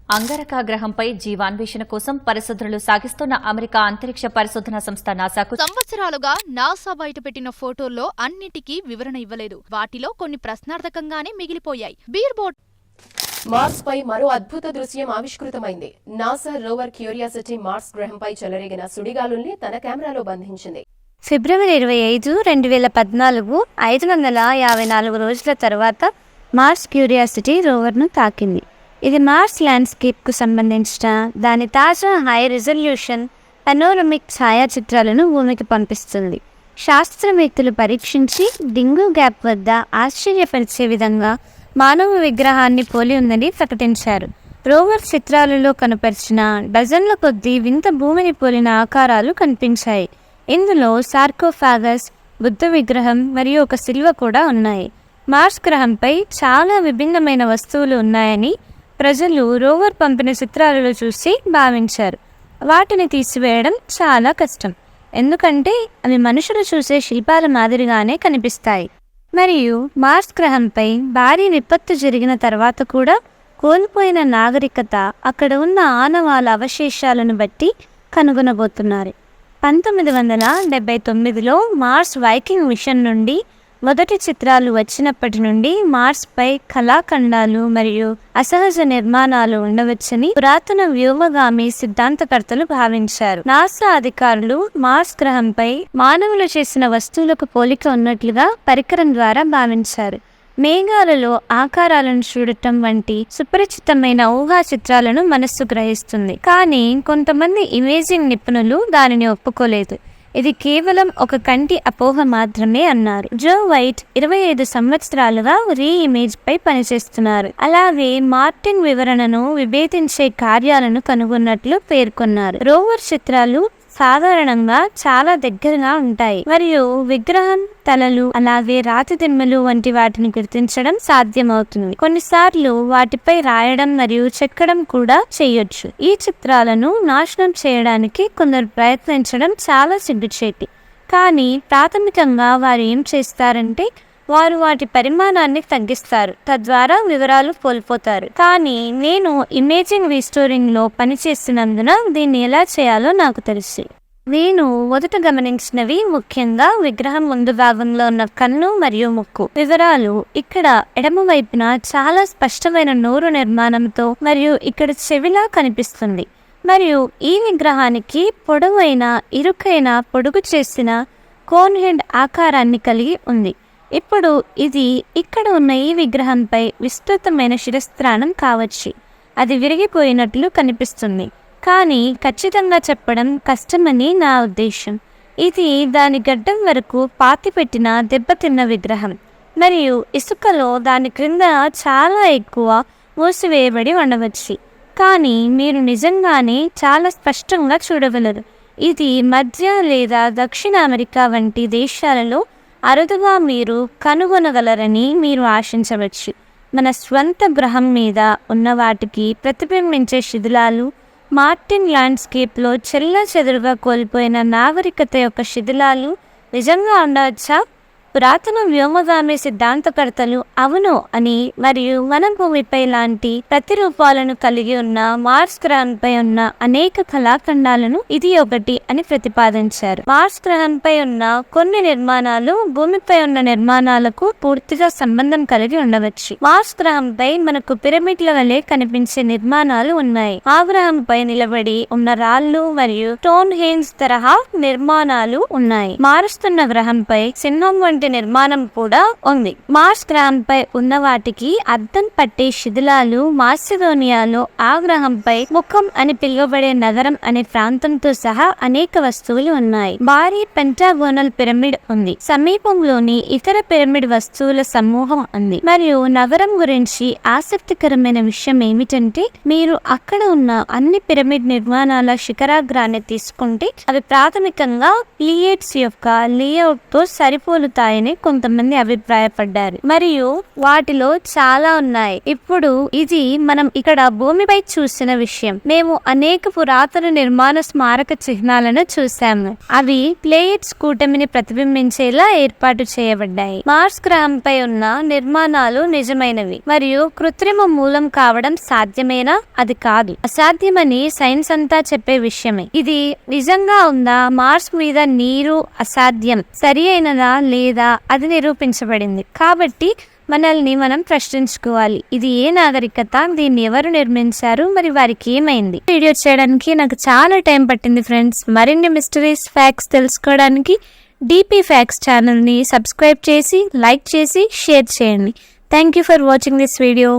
అంగారక గ్రహంపై జీవాన్వేషణ కోసం పరిశోధనలు సాగిస్తున్న అమెరికా అంతరిక్ష పరిశోధన సంస్థ నాసాకు సంవత్సరాలుగా నాసా బయటపెట్టిన ఫోటోల్లో అన్నిటికీ వివరణ ఇవ్వలేదు. వాటిలో కొన్ని ప్రశ్నార్థకంగానే మిగిలిపోయాయి. బీర్బోట్ మార్స్ పై మరో అద్భుత దృశ్యం ఆవిష్కృతమైంది. నాసా రోవర్ క్యూరియాసిటీ మార్స్ గ్రహంపై చెలరేగిన సుడిగాలుల్ని తన కెమెరాలో బంధించింది. ఫిబ్రవరి 25, 2014 554 రోజుల తర్వాత మార్స్ క్యూరియాసిటీ రోవర్ను తాకింది. ఇది మార్స్ ల్యాండ్స్కేప్కు సంబంధించిన దాని తాజా హై రిజల్యూషన్ పనోరమిక్ ఛాయాచిత్రాలను భూమికి పంపిస్తుంది. శాస్త్రవేత్తలు పరీక్షించి డింగు గ్యాప్ వద్ద ఆశ్చర్యపరిచే విధంగా మానవ విగ్రహాన్ని పోలి ఉందని ప్రకటించారు. రోవర్ చిత్రాలలో కనపరిచిన డజన్ల కొద్దీ వింత భూమిని పోలిన ఆకారాలు కనిపించాయి. ఇందులో సార్కోఫాగస్, బుద్ధ విగ్రహం మరియు ఒక శిల్వ కూడా ఉన్నాయి. మార్స్ గ్రహంపై చాలా విభిన్నమైన వస్తువులు ఉన్నాయని ప్రజలు రోవర్ పంపిన చిత్రాలలో చూసి భావించారు. వాటిని తీసివేయడం చాలా కష్టం, ఎందుకంటే అవి మనుషులు చూసే శిల్పాల మాదిరిగానే కనిపిస్తాయి. మరియు మార్స్ గ్రహంపై భారీ విపత్తు జరిగిన తర్వాత కూడా కోల్పోయిన నాగరికత అక్కడ ఉన్న ఆనవాళ్ళ అవశేషాలను బట్టి కనుగొనబోతున్నారు. 1979లో మార్స్ వైకింగ్ మిషన్ నుండి మొదటి చిత్రాలు వచ్చినప్పటి నుండి మార్స్పై కళాఖండాలు మరియు అసహజ నిర్మాణాలు ఉండవచ్చని పురాతన వ్యోమగామి సిద్ధాంతకర్తలు భావించారు. నాసా అధికారులు మార్స్ గ్రహంపై మానవులు చేసిన వస్తువులకు పోలిక ఉన్నట్లుగా పరికరం ద్వారా భావించారు. మేఘాలలో ఆకారాలను చూడటం వంటి సుపరిచితమైన ఊహా చిత్రాలను మనస్సు గ్రహిస్తుంది. కానీ కొంతమంది ఇమేజింగ్ నిపుణులు దానిని ఒప్పుకోలేదు. ఇది కేవలం ఒక కంటి అపోహ మాత్రమే అన్నారు. జో వైట్ 25 సంవత్సరాలుగా రీ-ఇమేజ్ పై పనిచేస్తున్నారు. అలాగే మార్టిన్ వివరణను విభేదించే కార్యాలను కనుగొన్నట్లు పేర్కొన్నారు. రోవర్ చిత్రాలు సాధారణంగా చాలా దగ్గరగా ఉంటాయి మరియు విగ్రహం తలలు అలాగే రాతి దిమ్మలు వంటి వాటిని గుర్తించడం సాధ్యమవుతుంది. కొన్నిసార్లు వాటిపై రాయడం మరియు చెక్కడం కూడా చేయొచ్చు. ఈ చిత్రాలను నాశనం చేయడానికి కొందరు ప్రయత్నించడం చాలా సిగ్గుచేటి. కానీ ప్రాథమికంగా వారు ఏం చేస్తారంటే వారు వాటి పరిమాణాన్ని తగ్గిస్తారు, తద్వారా వివరాలు కోల్పోతారు. కానీ నేను ఇమేజింగ్ రీస్టోరింగ్లో పనిచేస్తున్నందున దీన్ని ఎలా చేయాలో నాకు తెలుసు. నేను మొదట గమనించినవి ముఖ్యంగా విగ్రహం ముందు భాగంలో ఉన్న కన్ను మరియు ముక్కు వివరాలు. ఇక్కడ ఎడమ వైపున చాలా స్పష్టమైన నోరు నిర్మాణంతో మరియు ఇక్కడ చెవిలా కనిపిస్తుంది. మరియు ఈ విగ్రహానికి పొడవైన ఇరుకైన పొడుగు చేసిన కోన్ హెడ్ ఆకారాన్ని కలిగి ఉంది. ఇప్పుడు ఇది ఇక్కడ ఉన్న ఈ విగ్రహంపై విస్తృతమైన శిరస్త్రాణం కావచ్చు. అది విరిగిపోయినట్లు కనిపిస్తుంది, కానీ ఖచ్చితంగా చెప్పడం కష్టమని నా ఉద్దేశం. ఇది దాని గడ్డం వరకు పాతిపెట్టిన దెబ్బతిన్న విగ్రహం మరియు ఇసుకలో దాని క్రింద చాలా ఎక్కువ మూసివేయబడి ఉండవచ్చు. కానీ మీరు నిజంగానే చాలా స్పష్టంగా చూడగలరు. ఇది మధ్య లేదా దక్షిణ అమెరికా వంటి దేశాలలో అరుదుగా మీరు కనుగొనగలరని మీరు ఆశించవచ్చు. మన స్వంత గ్రహం మీద ఉన్న వాటికి ప్రతిబింబించే శిథిలాలు, మార్టిన్ ల్యాండ్స్కేప్లో చెల్లాచెదురుగా కోల్పోయిన నాగరికత యొక్క శిథిలాలు నిజంగా ఉండవచ్చా? పురాతన వ్యోమగామి సిద్ధాంతకర్తలు అవును అని మరియు మన భూమిపై లాంటి ప్రతిరూపాలను కలిగి ఉన్న మార్స్ గ్రహంపై ఉన్న అనేక కళాఖండాలను ఇది ఒకటి అని ప్రతిపాదించారు. మార్స్ గ్రహంపై ఉన్న కొన్ని నిర్మాణాలు భూమిపై ఉన్న నిర్మాణాలకు పూర్తిగా సంబంధం కలిగి ఉండవచ్చు. మార్స్ గ్రహంపై మనకు పిరమిడ్ల వలె కనిపించే నిర్మాణాలు ఉన్నాయి. ఆ గ్రహంపై నిలబడి ఉన్న రాళ్లు మరియు స్టోన్ హెంజ్ తరహా నిర్మాణాలు ఉన్నాయి. మారుస్తున్న గ్రహంపై సింహం వంటి నిర్మాణం కూడా ఉంది. మార్స్ గ్రహంపై ఉన్న వాటికి అద్దం పట్టే శిథిలాలు మాసిడోనియాలో ఆ గ్రహంపై ముఖం అని పిలువబడే నగరం అనే ప్రాంతంతో సహా అనేక వస్తువులు ఉన్నాయి. భారీ పెంటాగోనల్ పిరమిడ్ ఉంది. సమీపంలోని ఇతర పిరమిడ్ వస్తువుల సమూహం ఉంది. మరియు నగరం గురించి ఆసక్తికరమైన విషయం ఏమిటంటే మీరు అక్కడ ఉన్న అన్ని పిరమిడ్ నిర్మాణాల శిఖరాగ్రాన్ని తీసుకుంటే అవి ప్రాథమికంగా ప్లీయేడ్స్ యొక్క లేఅవుట్ తో సరిపోలుతాయి ఉంటాయని కొంతమంది అభిప్రాయపడ్డారు, మరియు వాటిలో చాలా ఉన్నాయి. ఇప్పుడు ఇది మనం ఇక్కడ భూమిపై చూసిన విషయం. మేము అనేక పురాతన నిర్మాణ స్మారక చిహ్నాలను చూసాము. అవి ప్లేయిడ్స్ కూటమిని ప్రతిబింబించేలా ఏర్పాటు చేయబడ్డాయి. మార్స్ గ్రహంపై ఉన్న నిర్మాణాలు నిజమైనవి మరియు కృత్రిమ మూలం కావడం సాధ్యమేనా? అది కాదు, అసాధ్యమని సైన్స్ అంతా చెప్పే విషయమే. ఇది నిజంగా ఉందా? మార్స్ మీద నీరు అసాధ్యం సరి అయినదా లేదా అది నిరూపించబడింది. కాబట్టి మనల్ని మనం ప్రశ్నించుకోవాలి, ఇది ఏ నాగరికత, దీన్ని ఎవరు నిర్మించారు, మరి వారికి ఏమైంది? వీడియో చేయడానికి నాకు చాలా టైం పట్టింది ఫ్రెండ్స్. మరిన్ని మిస్టరీస్ ఫ్యాక్ట్స్ తెలుసుకోవడానికి DP ఫ్యాక్ట్స్ ఛానల్ని సబ్స్క్రైబ్ చేసి, లైక్ చేసి, షేర్ చేయండి. Thank you for watching this video.